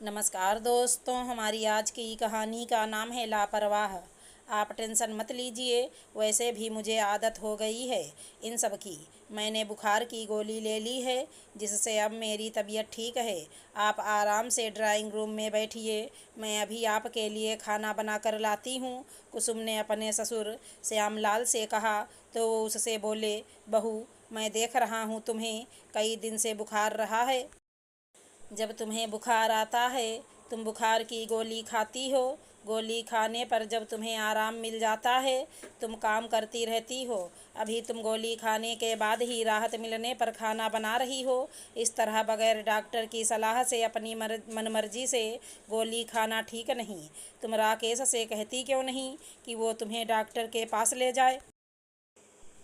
नमस्कार दोस्तों, हमारी आज की कहानी का नाम है लापरवाह। आप टेंशन मत लीजिए, वैसे भी मुझे आदत हो गई है इन सब की। मैंने बुखार की गोली ले ली है, जिससे अब मेरी तबीयत ठीक है। आप आराम से ड्राइंग रूम में बैठिए, मैं अभी आपके लिए खाना बना कर लाती हूँ। कुसुम ने अपने ससुर श्यामलाल से कहा तो वो उससे बोले, बहू, मैं देख रहा हूँ तुम्हें कई दिन से बुखार रहा है। जब तुम्हें बुखार आता है तुम बुखार की गोली खाती हो। गोली खाने पर जब तुम्हें आराम मिल जाता है तुम काम करती रहती हो। अभी तुम गोली खाने के बाद ही राहत मिलने पर खाना बना रही हो। इस तरह बगैर डॉक्टर की सलाह से अपनी मनमर्जी से गोली खाना ठीक नहीं। तुम राकेश से कहती क्यों नहीं कि वो तुम्हें डॉक्टर के पास ले जाए।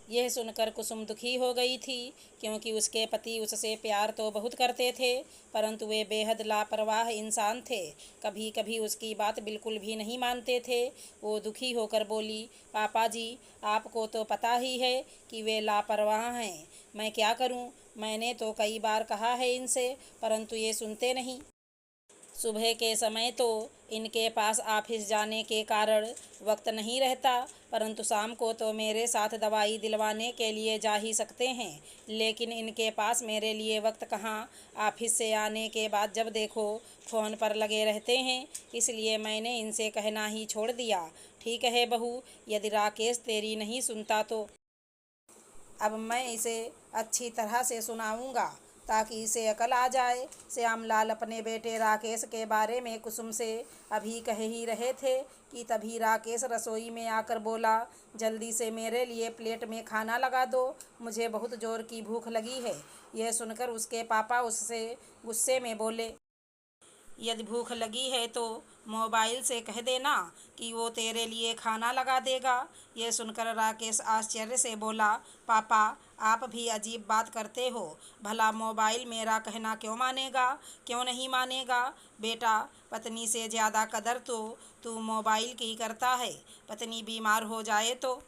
यह सुनकर कुसुम दुखी हो गई थी, क्योंकि उसके पति उससे प्यार तो बहुत करते थे, परंतु वे बेहद लापरवाह इंसान थे। कभी कभी उसकी बात बिल्कुल भी नहीं मानते थे। वो दुखी होकर बोली, पापा जी, आपको तो पता ही है कि वे लापरवाह हैं। मैं क्या करूं? मैंने तो कई बार कहा है इनसे, परंतु ये सुनते नहीं। सुबह के समय तो इनके पास ऑफिस जाने के कारण वक्त नहीं रहता, परंतु शाम को तो मेरे साथ दवाई दिलवाने के लिए जा ही सकते हैं। लेकिन इनके पास मेरे लिए वक्त कहाँ। ऑफिस से आने के बाद जब देखो फ़ोन पर लगे रहते हैं, इसलिए मैंने इनसे कहना ही छोड़ दिया। ठीक है बहू, यदि राकेश तेरी नहीं सुनता तो अब मैं इसे अच्छी तरह से सुनाऊंगा, ताकि इसे अकल आ जाए। श्यामलाल अपने बेटे राकेश के बारे में कुसुम से अभी कह ही रहे थे कि तभी राकेश रसोई में आकर बोला, जल्दी से मेरे लिए प्लेट में खाना लगा दो, मुझे बहुत ज़ोर की भूख लगी है। यह सुनकर उसके पापा उससे गुस्से में बोले, यदि भूख लगी है तो मोबाइल से कह देना कि वो तेरे लिए खाना लगा देगा। यह सुनकर राकेश आश्चर्य से बोला, पापा, आप भी अजीब बात करते हो। भला मोबाइल मेरा कहना क्यों मानेगा? क्यों नहीं मानेगा? बेटा, पत्नी से ज़्यादा कदर तो तू मोबाइल की करता है। पत्नी बीमार हो जाए तो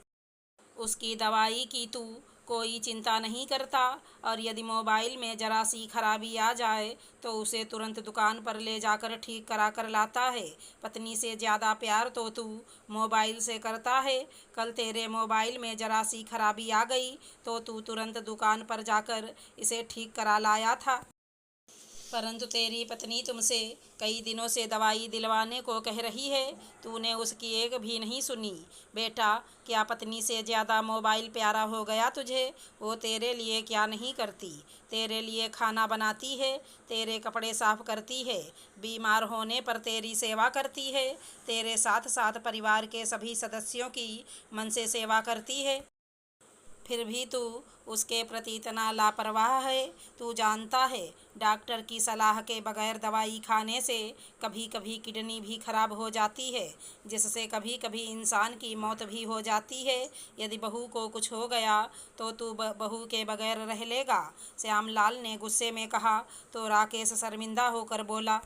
उसकी दवाई की तू कोई चिंता नहीं करता, और यदि मोबाइल में ज़रा सी खराबी आ जाए तो उसे तुरंत दुकान पर ले जाकर ठीक करा कर लाता है। पत्नी से ज़्यादा प्यार तो तू मोबाइल से करता है। कल तेरे मोबाइल में ज़रा सी खराबी आ गई तो तू तुरंत दुकान पर जाकर इसे ठीक करा लाया था, परंतु तेरी पत्नी तुमसे कई दिनों से दवाई दिलवाने को कह रही है, तूने उसकी एक भी नहीं सुनी। बेटा, क्या पत्नी से ज़्यादा मोबाइल प्यारा हो गया तुझे? वो तेरे लिए क्या नहीं करती? तेरे लिए खाना बनाती है, तेरे कपड़े साफ करती है, बीमार होने पर तेरी सेवा करती है, तेरे साथ साथ परिवार के सभी सदस्यों की मन से सेवा करती है। फिर भी तू उसके प्रति इतना लापरवाह है। तू जानता है, डॉक्टर की सलाह के बगैर दवाई खाने से कभी कभी किडनी भी खराब हो जाती है, जिससे कभी कभी इंसान की मौत भी हो जाती है। यदि बहू को कुछ हो गया तो तू बहू के बगैर रह लेगा? श्यामलाल ने गुस्से में कहा तो राकेश शर्मिंदा होकर बोला,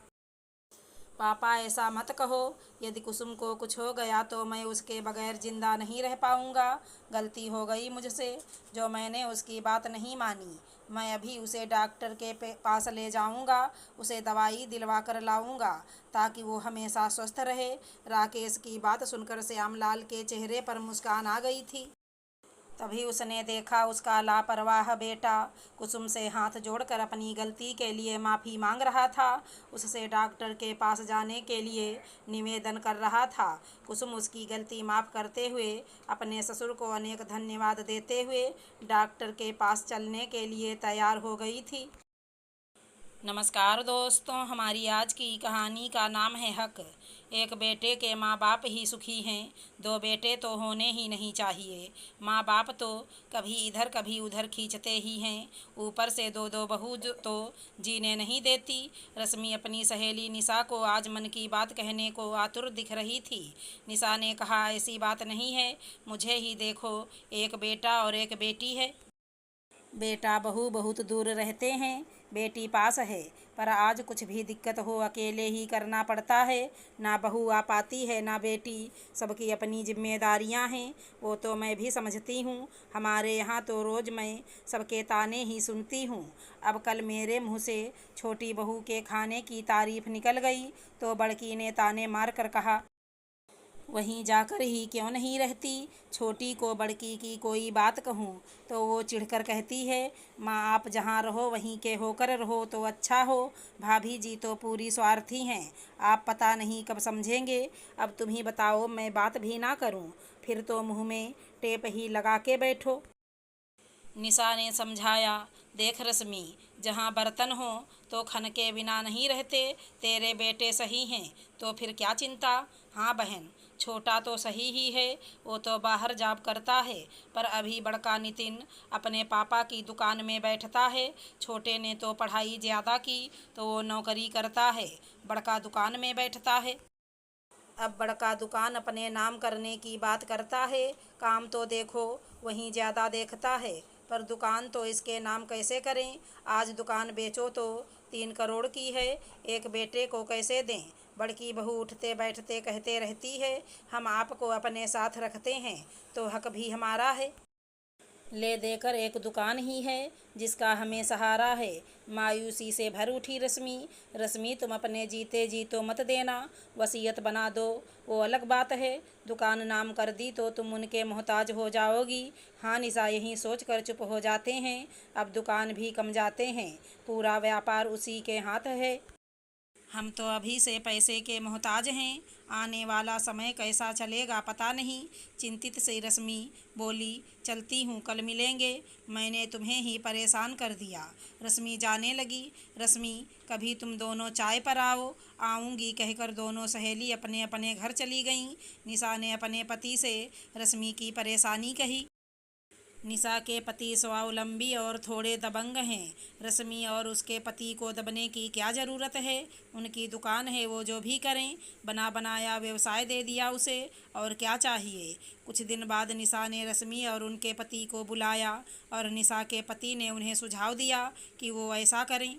पापा, ऐसा मत कहो। यदि कुसुम को कुछ हो गया तो मैं उसके बगैर जिंदा नहीं रह पाऊंगा। गलती हो गई मुझसे, जो मैंने उसकी बात नहीं मानी। मैं अभी उसे डॉक्टर के पास ले जाऊंगा, उसे दवाई दिलवा कर लाऊंगा, ताकि वो हमेशा स्वस्थ रहे। राकेश की बात सुनकर श्यामलाल के चेहरे पर मुस्कान आ गई थी। तभी उसने देखा उसका लापरवाह बेटा कुसुम से हाथ जोड़कर अपनी गलती के लिए माफ़ी मांग रहा था, उससे डॉक्टर के पास जाने के लिए निवेदन कर रहा था। कुसुम उसकी गलती माफ़ करते हुए अपने ससुर को अनेक धन्यवाद देते हुए डॉक्टर के पास चलने के लिए तैयार हो गई थी। नमस्कार दोस्तों, हमारी आज की कहानी का नाम है हक। एक बेटे के माँ बाप ही सुखी हैं, दो बेटे तो होने ही नहीं चाहिए। माँ बाप तो कभी इधर कभी उधर खींचते ही हैं, ऊपर से दो दो बहू तो जीने नहीं देती। रश्मि अपनी सहेली निशा को आज मन की बात कहने को आतुर दिख रही थी। निशा ने कहा, ऐसी बात नहीं है, मुझे ही देखो, एक बेटा और एक बेटी है। बेटा बहू बहुत दूर रहते हैं, बेटी पास है, पर आज कुछ भी दिक्कत हो अकेले ही करना पड़ता है। ना बहू आ पाती है ना बेटी, सबकी अपनी जिम्मेदारियां हैं, वो तो मैं भी समझती हूँ। हमारे यहाँ तो रोज़ मैं सबके ताने ही सुनती हूँ। अब कल मेरे मुँह से छोटी बहू के खाने की तारीफ निकल गई तो बड़की ने ताने मार कर कहा, वहीं जाकर ही क्यों नहीं रहती। छोटी को बड़की की कोई बात कहूँ तो वो चिढ़कर कहती है, माँ आप जहाँ रहो वहीं के होकर रहो तो अच्छा हो। भाभी जी तो पूरी स्वार्थी हैं, आप पता नहीं कब समझेंगे। अब तुम ही बताओ, मैं बात भी ना करूँ फिर तो मुँह में टेप ही लगा के बैठो। निशा ने समझाया, देख रश्मि, जहाँ बर्तन हो तो खन के बिना नहीं रहते। तेरे बेटे सही हैं तो फिर क्या चिंता। हाँ बहन, छोटा तो सही ही है, वो तो बाहर जॉब करता है, पर अभी बड़का नितिन अपने पापा की दुकान में बैठता है। छोटे ने तो पढ़ाई ज़्यादा की तो वो नौकरी करता है, बड़का दुकान में बैठता है। अब बड़का दुकान अपने नाम करने की बात करता है, काम तो देखो वहीं ज़्यादा देखता है, पर दुकान तो इसके नाम कैसे करें। आज दुकान बेचो तो 3 करोड़ की है, एक बेटे को कैसे दें। बड़की बहू उठते बैठते कहते रहती है, हम आपको अपने साथ रखते हैं तो हक भी हमारा है। ले देकर एक दुकान ही है जिसका हमें सहारा है। मायूसी से भर उठी रश्मि, रश्मि तुम अपने जीते जी तो मत देना, वसीयत बना दो वो अलग बात है। दुकान नाम कर दी तो तुम उनके मोहताज हो जाओगी। हाँ निशा यही सोच कर चुप हो जाते हैं। अब दुकान भी कम जाते हैं, पूरा व्यापार उसी के हाथ है। हम तो अभी से पैसे के मोहताज हैं, आने वाला समय कैसा चलेगा पता नहीं। चिंतित से रश्मि बोली, चलती हूँ, कल मिलेंगे, मैंने तुम्हें ही परेशान कर दिया। रश्मि जाने लगी। रश्मि, कभी तुम दोनों चाय पर आओ। आऊँगी कहकर दोनों सहेली अपने अपने घर चली गईं। निशा ने अपने पति से रश्मि की परेशानी कही। निशा के पति स्वावलंबी और थोड़े दबंग हैं। रश्मि और उसके पति को दबने की क्या ज़रूरत है, उनकी दुकान है, वो जो भी करें। बना बनाया व्यवसाय दे दिया उसे, और क्या चाहिए। कुछ दिन बाद निशा ने रश्मि और उनके पति को बुलाया और निशा के पति ने उन्हें सुझाव दिया कि वो ऐसा करें।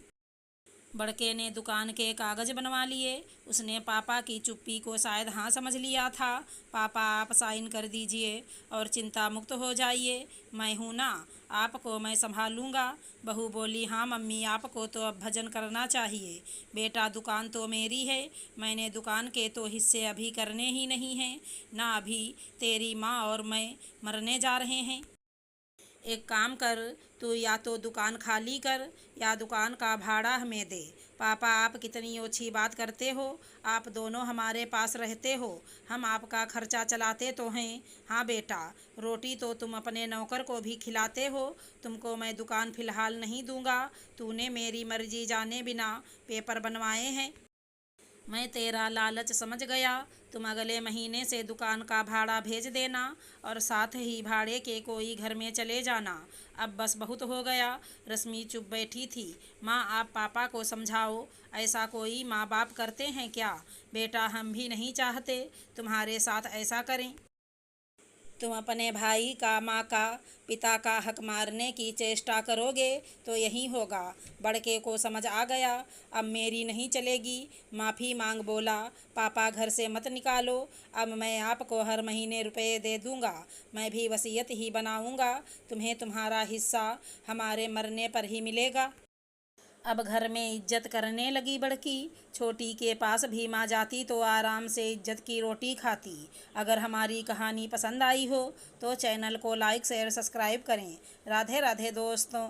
बड़के ने दुकान के कागज़ बनवा लिए। उसने पापा की चुप्पी को शायद हाँ समझ लिया था। पापा आप साइन कर दीजिए और चिंता मुक्त हो जाइए, मैं हूँ ना, आपको मैं संभालूँगा। बहू बोली, हाँ मम्मी, आपको तो अब भजन करना चाहिए। बेटा दुकान तो मेरी है, मैंने दुकान के तो हिस्से अभी करने ही नहीं हैं ना। अभी तेरी माँ और मैं मरने जा रहे हैं। एक काम कर, तू या तो दुकान खाली कर या दुकान का भाड़ा हमें दे। पापा आप कितनी ओछी बात करते हो, आप दोनों हमारे पास रहते हो, हम आपका खर्चा चलाते तो हैं। हाँ बेटा, रोटी तो तुम अपने नौकर को भी खिलाते हो, तुमको मैं दुकान फ़िलहाल नहीं दूंगा। तूने मेरी मर्जी जाने बिना पेपर बनवाए हैं। मैं तेरा लालच समझ गया। तुम अगले महीने से दुकान का भाड़ा भेज देना और साथ ही भाड़े के कोई घर में चले जाना। अब बस बहुत हो गया। रश्मि चुप बैठी थी। माँ आप पापा को समझाओ, ऐसा कोई माँ बाप करते हैं क्या। बेटा हम भी नहीं चाहते तुम्हारे साथ ऐसा करें। तुम अपने भाई का, माँ का, पिता का हक मारने की चेष्टा करोगे तो यही होगा। बड़के को समझ आ गया, अब मेरी नहीं चलेगी। माफ़ी मांग बोला, पापा घर से मत निकालो, अब मैं आपको हर महीने रुपए दे दूंगा। मैं भी वसीयत ही बनाऊंगा, तुम्हें तुम्हारा हिस्सा हमारे मरने पर ही मिलेगा। अब घर में इज्जत करने लगी बड़की। छोटी के पास भी माँ जाती तो आराम से इज्जत की रोटी खाती। अगर हमारी कहानी पसंद आई हो तो चैनल को लाइक शेयर सब्सक्राइब करें। राधे राधे दोस्तों।